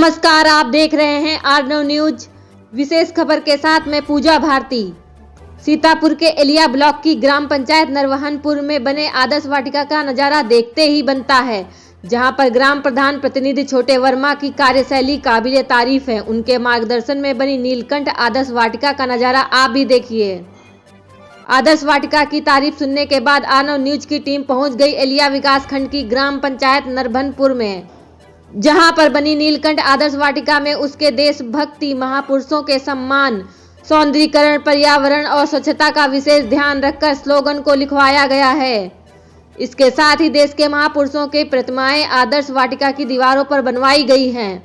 नमस्कार, आप देख रहे हैं आर9 न्यूज। विशेष खबर के साथ मैं पूजा भारती। सीतापुर के एलिया ब्लॉक की ग्राम पंचायत नरवहनपुर में बने आदर्श वाटिका का नजारा देखते ही बनता है, जहां पर ग्राम प्रधान प्रतिनिधि छोटे वर्मा की कार्यशैली काबिले तारीफ है। उनके मार्गदर्शन में बनी नीलकंठ आदर्श वाटिका का नजारा आप भी देखिए। आदर्श वाटिका की तारीफ सुनने के बाद आर9 न्यूज की टीम पहुंच गई एलिया विकास खंड की ग्राम पंचायत नरवहनपुर में, जहां पर बनी नीलकंठ आदर्श वाटिका में उसके देशभक्ति महापुरुषों के सम्मान, सौंदर्यीकरण, पर्यावरण और स्वच्छता का विशेष ध्यान रखकर स्लोगन को लिखवाया गया है। इसके साथ ही देश के महापुरुषों की प्रतिमाएं आदर्श वाटिका की दीवारों पर बनवाई गई हैं,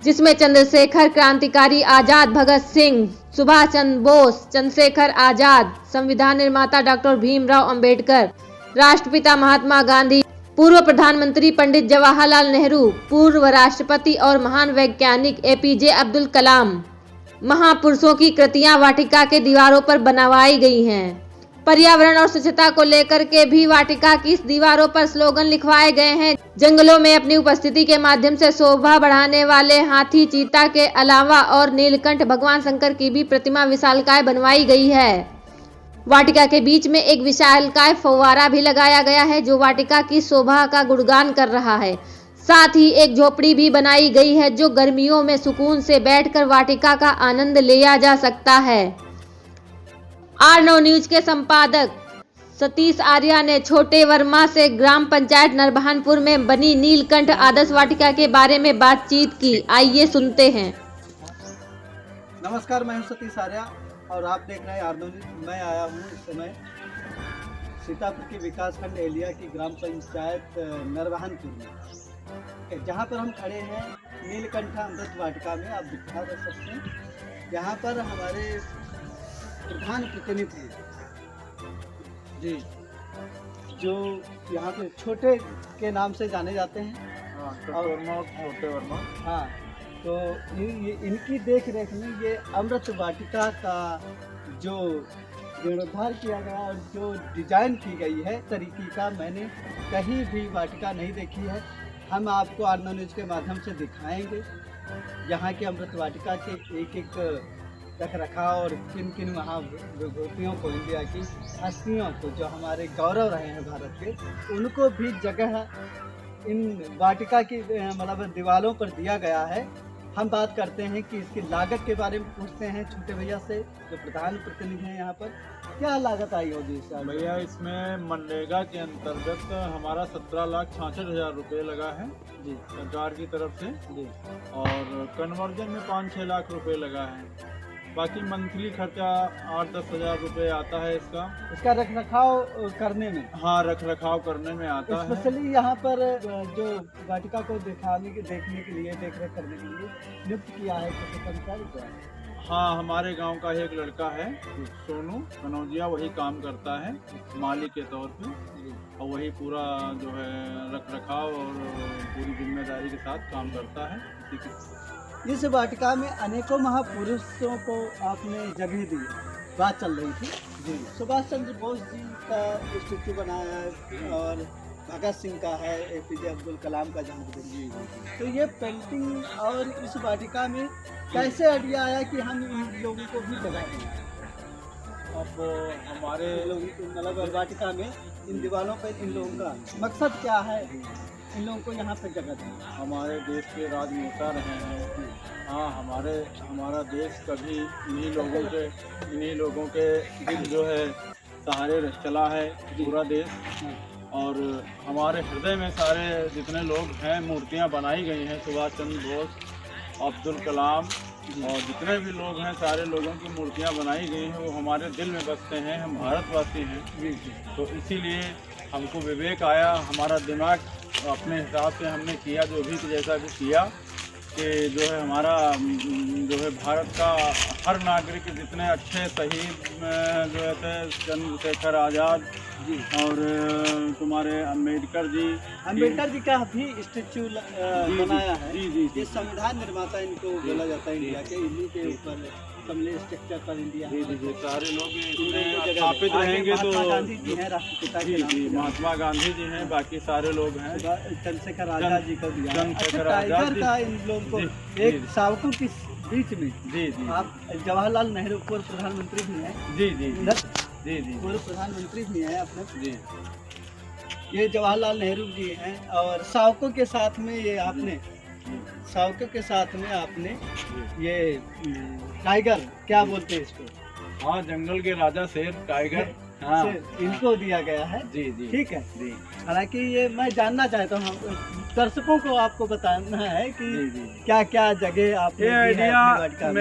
जिसमें चंद्रशेखर क्रांतिकारी आजाद, भगत सिंह, सुभाष चंद्र बोस, चंद्रशेखर आजाद, संविधान निर्माता डॉक्टर भीमराव अंबेडकर, राष्ट्रपिता महात्मा गांधी, पूर्व प्रधानमंत्री पंडित जवाहरलाल नेहरू, पूर्व राष्ट्रपति और महान वैज्ञानिक एपीजे अब्दुल कलाम, महापुरुषों की कृतियां वाटिका के दीवारों पर बनवाई गई हैं। पर्यावरण और स्वच्छता को लेकर के भी वाटिका की इस दीवारों पर स्लोगन लिखवाए गए हैं। जंगलों में अपनी उपस्थिति के माध्यम से शोभा बढ़ाने वाले हाथी, चीता के अलावा और नीलकंठ भगवान शंकर की भी प्रतिमा विशालकाय बनवाई गई है। वाटिका के बीच में एक विशालकाय फव्वारा भी लगाया गया है, जो वाटिका की शोभा का गुणगान कर रहा है। साथ ही एक झोपड़ी भी बनाई गई है, जो गर्मियों में सुकून से बैठकर वाटिका का आनंद लिया जा सकता है। आर9 न्यूज के संपादक सतीश आर्या ने छोटे वर्मा से ग्राम पंचायत नरवहनपुर में बनी नीलकंठ आदर्श वाटिका के बारे में बातचीत की। आइए सुनते हैं। नमस्कार, मैं हूं सतीश आर्या और आप देख रहे हैं आर9 न्यूज। मैं आया हूं इस समय सीतापुर के विकासखंड एलिया की ग्राम पंचायत नरवहनपुर में, जहां पर हम खड़े हैं नीलकंठ अमृत वाटिका में। आप दिखा सकते हैं, यहाँ पर हमारे प्रधान प्रतिनिधि जी, जो यहाँ पे छोटे के नाम से जाने जाते हैं, और छोटे वर्मा, हाँ, तो इनकी देख रेख में ये अमृत वाटिका का जो जीर्णोद्धार किया गया और जो डिजाइन की गई है, तरीके का मैंने कहीं भी वाटिका नहीं देखी है। हम आपको आर9 न्यूज के माध्यम से दिखाएंगे यहाँ की अमृत वाटिका के एक एक रख रखाव और किन किन महाविभूतियों को, इंडिया की हस्तियों को, जो हमारे गौरव रहे हैं भारत के, उनको भी जगह इन वाटिका की मतलब दीवारों पर दिया गया है। हम बात करते हैं कि इसकी लागत के बारे में पूछते हैं छोटे भैया से, जो प्रधान प्रतिनिधि हैं यहाँ पर। क्या लागत आई होगी इस साल? भैया, इसमें मनरेगा के अंतर्गत हमारा 17,66,000 रुपये लगा है जी, सरकार की तरफ से जी, और कन्वर्जन में 5-6 लाख रुपए लगा है। बाकी मंथली खर्चा 8-10 हज़ार रुपये आता है इसका रख रखाव करने में। हाँ, रख रखाव करने में आता है। स्पेशली यहाँ पर जो वाटिका को देखने के लिए, देख रेख करने के लिए नियुक्त किया है किसी कर्मचारी को? हाँ, हमारे गांव का एक लड़का है सोनू कनौजिया, वही काम करता है माली के तौर पे, और वही पूरा जो है रख रखाव और पूरी जिम्मेदारी के साथ काम करता है। इस वाटिका में अनेकों महापुरुषों को आपने जगह दी, बात चल रही थी जी। सुभाष चंद्र बोस जी का स्टैचू बनाया है और भगत सिंह का है, एपीजे अब्दुल कलाम का जन्मदिन जी। तो ये पेंटिंग और इस वाटिका में कैसे आइडिया आया कि हम इन लोगों को भी जगह दें? अब हमारे मतलब वाटिका में इन दीवारों पर इन लोगों का मकसद क्या है, इन लोगों को यहाँ पे जगह दें? हमारे देश के राजनेता रहे हैं। हाँ, हमारा देश कभी इन्हीं लोगों के जो है सहारे चला है पूरा देश। और हमारे हृदय में सारे जितने लोग हैं, मूर्तियाँ बनाई गई हैं, सुभाष चंद्र बोस, अब्दुल कलाम और जितने भी लोग हैं, सारे लोगों की मूर्तियाँ बनाई गई हैं। वो हमारे दिल में बसते हैं, हम भारतवासी हैं। तो इसीलिए हमको विवेक आया, हमारा दिमाग अपने हिसाब से हमने किया, जो भी जैसा भी किया, कि जो है हमारा जो है भारत का हर नागरिक, जितने अच्छे शहीद जो है चंद्रशेखर आज़ाद जी और तुम्हारे अम्बेडकर जी का भी स्टैचू बनाया है। जी, संविधान निर्माता इनको बोला जाता है इंडिया के, इन्हीं के ऊपर कमले स्ट्रक्चर पर इंडिया। जी जी जी, सारे लोग इसमें जगह स्थापित आगे रहेंगे तो महात्मा गांधी जी हैं राष्ट्रपिता के जी नाम जी, से। महात्मा गांधी जी हैं, बाकी सारे लोग हैं। चंद्रशेखर आजाद जी को दिया। चंद्रशेखर अच्छा, आजाद टाइगर जी। का इन लोगों को जी, एक जी। शावकों के बीच में जी जी आप जवाहरलाल नेहरू पूर्व प्रधानमंत्री भी हैं, जी जी इधर जी जी पूर्व प्रधानमंत्री भी हैं अपने। जी ये जवाहरलाल नेहरू जी हैं और शावकों के साथ में ये आपने शावकों के साथ में आपने ये टाइगर क्या बोलते हैं इसको, हाँ, जंगल के राजा शेर टाइगर, हाँ से इनको दिया गया है। जी जी ठीक है। जी हालांकि ये मैं जानना चाहता हूँ, दर्शकों को आपको बताना है कि जी जी। क्या क्या जगह आपने ये दी है आइडिया अपनी वाटिका में।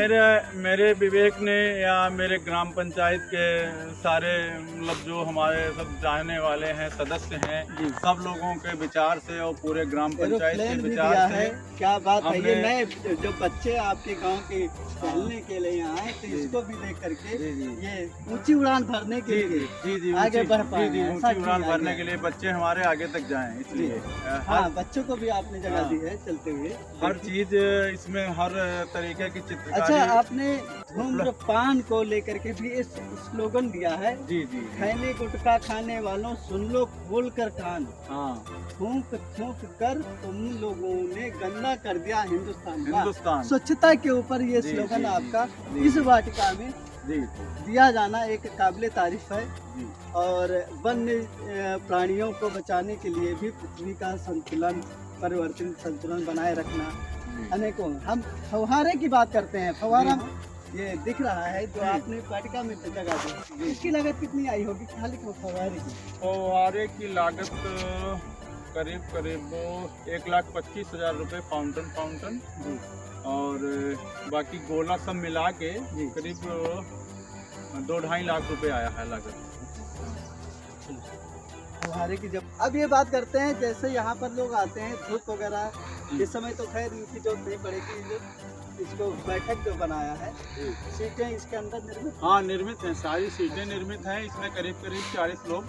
मेरे विवेक ने या मेरे ग्राम पंचायत के सारे मतलब जो हमारे सब जानने वाले हैं सदस्य हैं, जी। सब लोगों के विचार से और पूरे ग्राम पंचायत के एरोप्लेन भी विचार दिया से है। क्या बात है, ये हमने- नए जो बच्चे आपके गांव के टहलने के लिए यहाँ आए तो जी। इसको भी देख करके जी जी ये ऊंची उड़ान भरने के जी लिए जी जी आगे बढ़ पाए जी जी, हैं, ऐसा ऊंची उड़ान चीज़ भरने आगे। के लिए बच्चे हमारे आगे तक जाएं, इसलिए हाँ, बच्चों को भी आपने जगह हाँ। दी है चलते हुए। हर चीज इसमें हर तरीके की चित्रकारी। अच्छा, आपने धूम्रपान को लेकर के भी इस स्लोगन दिया है, जी जी खैनी गुटखा खाने वालों सुन लो खोल कर कान, हाँ, थूक थूक कर तुम लोगों ने गंदा कर दिया हिंदुस्तान का। हिंदुस्तान स्वच्छता के ऊपर ये जी, स्लोगन जी, आपका जी। इस वाटिका में जी दिया जाना एक काबिले तारीफ है। जी और वन्य प्राणियों को बचाने के लिए भी पृथ्वी का संतुलन परिवर्तन संतुलन बनाए रखना जी। अनेकों। हम फव्वारे की बात करते हैं, फव्वारा ये दिख रहा है जो आपने वाटिका में जगह दी, इसकी लागत कितनी आई होगी खाली फव्वारे की? फव्वारे की लागत करीब करीब 1,25,000 रुपये फाउंटन जी। और बाकी गोला सब मिला के जी। करीब 2-2.5 लाख रुपए आया है लागत। फव्वारे की जब अब ये बात करते हैं, जैसे यहाँ पर लोग आते हैं धूप वगैरह इस समय तो खैर इनकी जरूरत नहीं पड़ेगी, जो इसको बैठक जो बनाया है सीटें इसके अंदर निर्मित। हाँ, निर्मित हैं, सारी सीटें निर्मित हैं, इसमें करीब करीब 40 लोग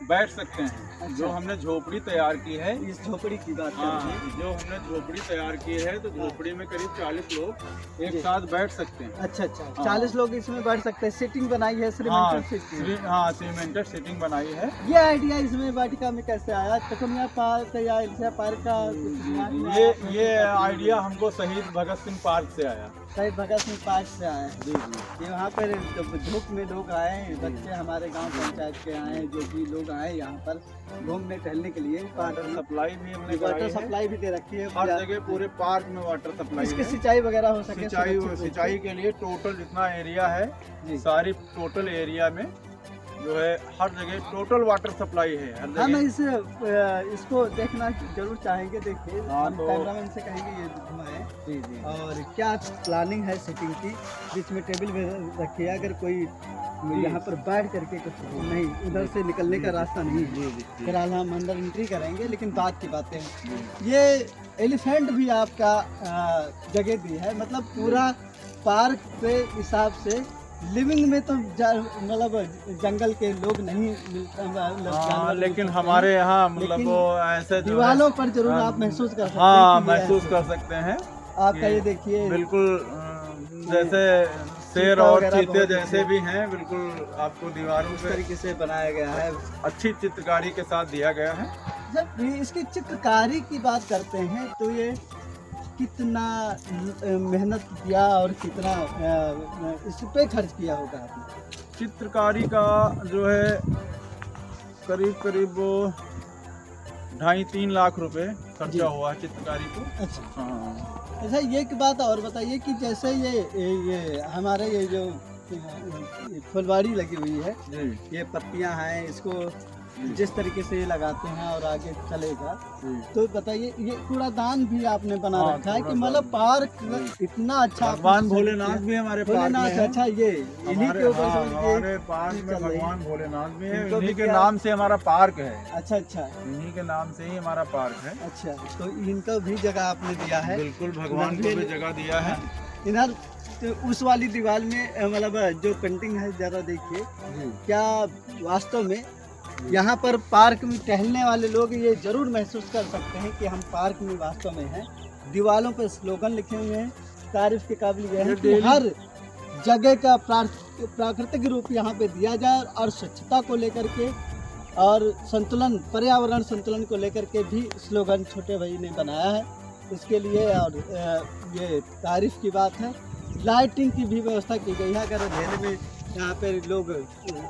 बैठ सकते हैं। अच्छा। जो हमने झोपड़ी तैयार की है, इस झोपड़ी की बात कर हाँ, रहे हैं। जो हमने झोपड़ी तैयार की है तो झोपड़ी में करीब 40 लोग एक जी। साथ बैठ सकते हैं। अच्छा अच्छा, हाँ। 40 लोग इसमें बैठ सकते हैं। सीटिंग बनाई है हाँ, श्रीमंत सीटिंग। हाँ, सीमेंटेड सीटिंग बनाई है। ये आइडिया इसमें वाटिका में कैसे आया? तकुनिया पार्क या इल्सा पार्क का कुछ दिमाग में आया? ये आइडिया हमको शहीद भगत सिंह पार्क से आया। शहीद भगत सिंह पार्क से आए हैं। जी जी ये वहाँ पर जब धूप में लोग आए, बच्चे हमारे गांव पंचायत के आए, जो भी लोग आए यहाँ पर घूमने टहलने के लिए, वाटर सप्लाई भी हमने कराई वाटर है। सप्लाई भी दे रखी है। हर जगह पूरे पार्क में वाटर सप्लाई इसकी है। सिंचाई वगैरह हो सके सिंचाई सुरक्षित रूप से। सिंचाई के लिए टोटल जितना एरिया है, जी। सारी टोटल एरिया में जो है हर जगह टोटल वाटर सप्लाई है हर हम जगह। इसको देखना जरूर चाहेंगे। देखिए, हाँ, हम तो- कैमरामैन से कहेंगे ये घुमाएं। जी जी और क्या प्लानिंग है सीटिंग की? बीच में टेबल भी रखी है, अगर कोई यहाँ पर बैठ करके कुछ नहीं, उधर से निकलने का रास्ता नहीं है। फिलहाल हम अंदर एंट्री करेंगे, लेकिन बात की बातें हैं। ये एलिफेंट भी आपका जगह दी है, मतलब पूरा पार्क के हिसाब से लिविंग में तो मतलब जंगल के लोग नहीं मिलते, मतलब हाँ, जानवर लेकिन मिलते हमारे हैं। यहाँ मतलब लेकिन वो ऐसे जो दीवारों पर जरूर हाँ, आप महसूस कर सकते हैं हाँ कि ये महसूस ऐसे- कर सकते हैं। आपका ये देखिए बिल्कुल जैसे शेर चीता और वगैरह चीते बहुत जैसे हैं। भी हैं, बिल्कुल आपको दीवारों इस पे तरीके से बनाया गया है। अच्छी चित्रकारी के साथ दिया गया है। जब भी इसकी चित्रकारी की बात करते हैं तो ये कितना मेहनत किया और कितना इस पे खर्च किया होगा आपने? चित्रकारी का जो है करीब करीब 2.5-3 लाख रुपए जी। खर्चा हुआ है चित्रकारी को। अच्छा हाँ अच्छा, ये एक बात और बताइए कि जैसे ये हमारे ये जो फुलवाड़ी लगी हुई है, जी ये पत्तियां हैं, इसको जी। जिस तरीके से ये लगाते हैं और आगे चलेगा, जी। तो बताइए ये कूड़ादान भी आपने बना हाँ, रखा है कि कूड़ादान। मतलब पार्क जी। इतना अच्छा आपने भगवान डिजाइन भोलेनाथ किया। भी हमारे पार्क में भोलेनाथ, है। अच्छा, ये इन्हीं हमारे के ऊपर हाँ, से हमारे पार्क में चल रही है। भगवान भोलेनाथ भी है, इनको भी इन्हीं के क्या- नाम से हमारा पार्क है। अच्छा अच्छा इन्हीं के नाम से ही हमारा पार्क है। अच्छा, तो इनका भी जगह आपने दिया है। बिल्कुल भगवान को भी जगह दिया है। इधर तो उस वाली दीवार में मतलब जो पेंटिंग है, जरा देखिए, क्या वास्तव में यहाँ पर पार्क में टहलने वाले लोग ये जरूर महसूस कर सकते हैं कि हम पार्क में वास्तव में हैं। दीवारों पर स्लोगन लिखे हुए हैं, तारीफ के काबिल ये है ये कि डेली- हर जगह का प्राकृतिक रूप यहाँ पे दिया जाए और स्वच्छता को लेकर के और संतुलन, पर्यावरण संतुलन को लेकर के भी स्लोगन छोटे भाई ने बनाया है। इसके लिए और ये तारीफ की बात है। लाइटिंग की भी व्यवस्था की गई है। अगर अंधेरे में यहाँ पे लोग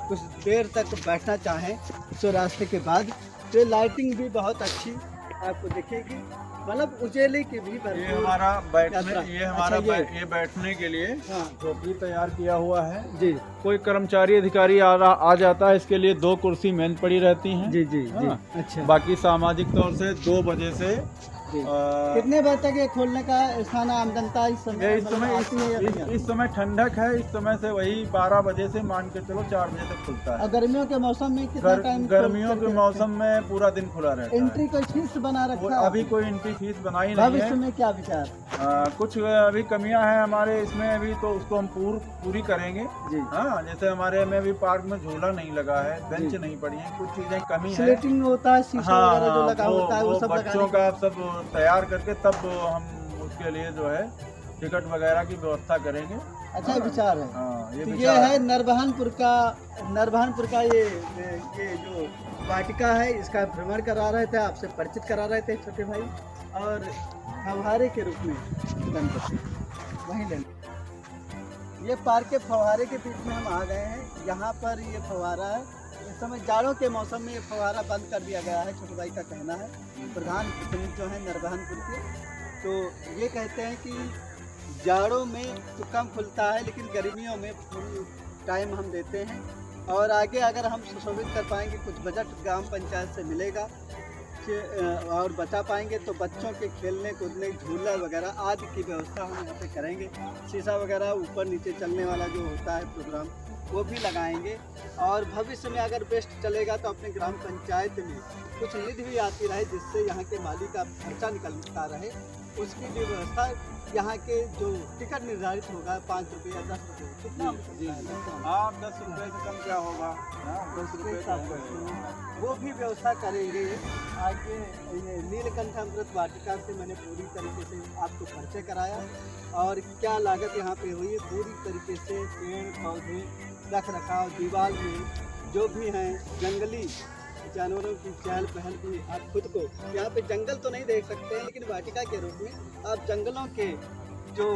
कुछ देर तक बैठना चाहें सूर्यास्त के बाद तो लाइटिंग भी बहुत अच्छी आपको दिखेगी, मतलब उजेले की भी ये हमारा बैठने अच्छा, ये बैठने के लिए हाँ झोपड़ी तैयार किया हुआ है जी कोई कर्मचारी अधिकारी आ जाता है, इसके लिए 2 कुर्सी मेन पड़ी रहती हैं। जी जी जी हाँ। अच्छा बाकी सामाजिक तौर से 2 बजे से कितने बजे तक ये खोलने का स्थान है? आम जनता इस समय इस समय ठंडक है, इस समय से वही 12 बजे से मान के चलो 4 बजे तक खुलता है। गर्मियों के मौसम में कितना टाइम? गर्मियों के मौसम में पूरा दिन खुला रहता है। एंट्री कोई फीस बना रखा है? अभी कोई एंट्री फीस बनाई नहीं है। भविष्य में क्या विचार? कुछ अभी कमियां हैं हमारे इसमें अभी, तो उसको हम पूरी करेंगे जी। हाँ, जैसे हमारे में अभी पार्क में झूला नहीं लगा है, बेंच नहीं पड़ी है, कुछ चीजें कमी है। स्लेटिंग होता है, शीशा वगैरह जो लगा होता है वो सब बच्चों का सब तैयार करके तब हम उसके लिए जो है टिकट वगैरह की व्यवस्था करेंगे। अच्छा विचार है। हाँ, ये है नरबहानपुर का ये जो वाटिका है, इसका भ्रमण करा रहे थे, आपसे परिचित करा रहे थे छोटे भाई। और फव्वारे के रूप में गणपति वहीं लेंगे। ये पार्क के फव्वारे के बीच में हम आ गए हैं। यहाँ पर ये फव्वारा है। इस समय जाड़ों के मौसम में ये फव्वारा बंद कर दिया गया है, छोटे भाई का कहना है। प्रधान प्रतिनिधि जो है नरबहानपुर के, तो ये कहते हैं कि जाड़ों में तो कम खुलता है लेकिन गर्मियों में फुल टाइम हम देते हैं। और आगे अगर हम सुशोभित कर पाएंगे, कुछ बजट ग्राम पंचायत से मिलेगा और बचा पाएंगे तो बच्चों के खेलने कूदने, झूला वगैरह आदि की व्यवस्था हम यहाँ पे करेंगे। शीशा वगैरह ऊपर नीचे चलने वाला जो होता है प्रोग्राम वो भी लगाएंगे। और भविष्य में अगर बेस्ट चलेगा तो अपने ग्राम पंचायत में कुछ निधि भी आती रहे, जिससे यहाँ के माली का खर्चा निकलता रहे, उसकी भी व्यवस्था। यहाँ के जो टिकट निर्धारित होगा 5 रुपये या 10 रुपये, कितना? हाँ, 10 रुपये से कम क्या होगा? 10 रुपये का वो भी व्यवस्था करेंगे। आगे ये नीलकंठ अमृत वाटिका से मैंने पूरी तरीके से आपको परिचय कराया और क्या लागत यहाँ पे हुई, पूरी तरीके से पेड़ पौधे रख रखाव, दीवार में जो भी हैं जंगली जानवरों की चहल पहल भी आप खुद को, यहाँ पे जंगल तो नहीं देख सकते हैं लेकिन वाटिका के रूप में आप जंगलों के जो